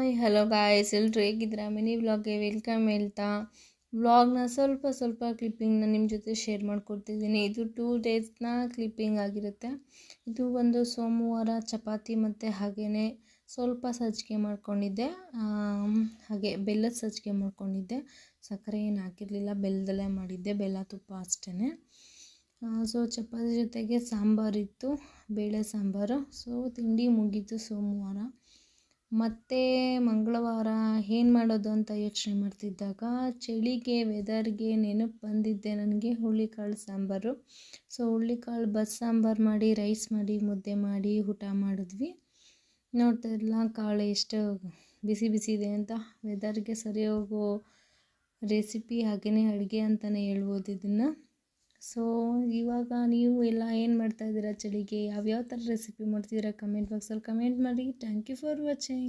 Hi hello guys, ಎಲ್ಲರೂ ಹೇಗಿದ್ದೀರಾ? Mini ವ್ಲಾಗ್ಗೆ welcome ಹೇಳ್ತಾ ವ್ಲಾಗ್ನ ಸ್ವಲ್ಪ ಕ್ಲಿಪ್ಪಿಂಗ್ನ ನಿಮ್ಮ ಜೊತೆ ಶೇರ್ ಮಾಡ್ಕೊಡ್ತಿದ್ದೀನಿ. ಇದು 2 ಡೇಸ್ನ ಕ್ಲಿಪ್ಪಿಂಗ್ ಆಗಿರುತ್ತೆ. ಇದು ಒಂದು ಸೋಮವಾರ ಚಪಾತಿ ಮತ್ತು ಹಾಗೆಯೇ ಸ್ವಲ್ಪ ಸಜ್ಜಿಗೆ ಮಾಡ್ಕೊಂಡಿದ್ದೆ. ಹಾಗೆ ಬೆಲ್ಲದ ಸಜ್ಜಿಗೆ ಮಾಡ್ಕೊಂಡಿದ್ದೆ. ಸಕ್ಕರೆ ಏನು ಹಾಕಿರಲಿಲ್ಲ, ಬೆಲ್ಲದಲ್ಲೇ ಮಾಡಿದ್ದೆ, ಬೆಲ್ಲ ತುಪ್ಪ ಅಷ್ಟೇ. ಸೊ ಚಪಾತಿ ಜೊತೆಗೆ ಸಾಂಬಾರಿತ್ತು, ಬೇಳೆ ಸಾಂಬಾರು. ಸೊ ತಿಂಡಿ ಮುಗೀತು ಸೋಮವಾರ. ಮತ್ತು ಮಂಗಳವಾರ ಏನು ಮಾಡೋದು ಅಂತ ಯೋಚನೆ ಮಾಡ್ತಿದ್ದಾಗ ಚಳಿಗೆ ವೆದರ್ಗೆ ನೆನಪು ಬಂದಿದ್ದೆ ನನಗೆ ಹುಳ್ಳಿಕಾಳು ಸಾಂಬಾರು. ಸೊ ಹುಳ್ಳಿಕಾಳು ಬಸ್ಸಾಂಬಾರು ಮಾಡಿ, ರೈಸ್ ಮಾಡಿ, ಮುದ್ದೆ ಮಾಡಿ ಊಟ ಮಾಡಿದ್ವಿ. ನೋಡ್ತಾ ಇರಲ್ಲ ಕಾಳು ಎಷ್ಟು ಬಿಸಿ ಬಿಸಿ ಇದೆ ಅಂತ. ವೆದರ್ಗೆ ಸರಿ ಹೋಗೋ ರೆಸಿಪಿ ಹಾಗೆಯೇ ಅಡುಗೆ ಅಂತಲೇ ಹೇಳ್ಬೋದು ಇದನ್ನು. ಸೊ ಇವಾಗ ನೀವು ಎಲ್ಲ ಏನು ಮಾಡ್ತಾಯಿದ್ದೀರಾ? ಚಳಿಗೆ ಯಾವ್ಯಾವ ಥರ ರೆಸಿಪಿ ಮಾಡ್ತಿದ್ದೀರಾ? ಕಮೆಂಟ್ ಬಾಕ್ಸಲ್ಲಿ ಕಮೆಂಟ್ ಮಾಡಿ. Thank you for watching.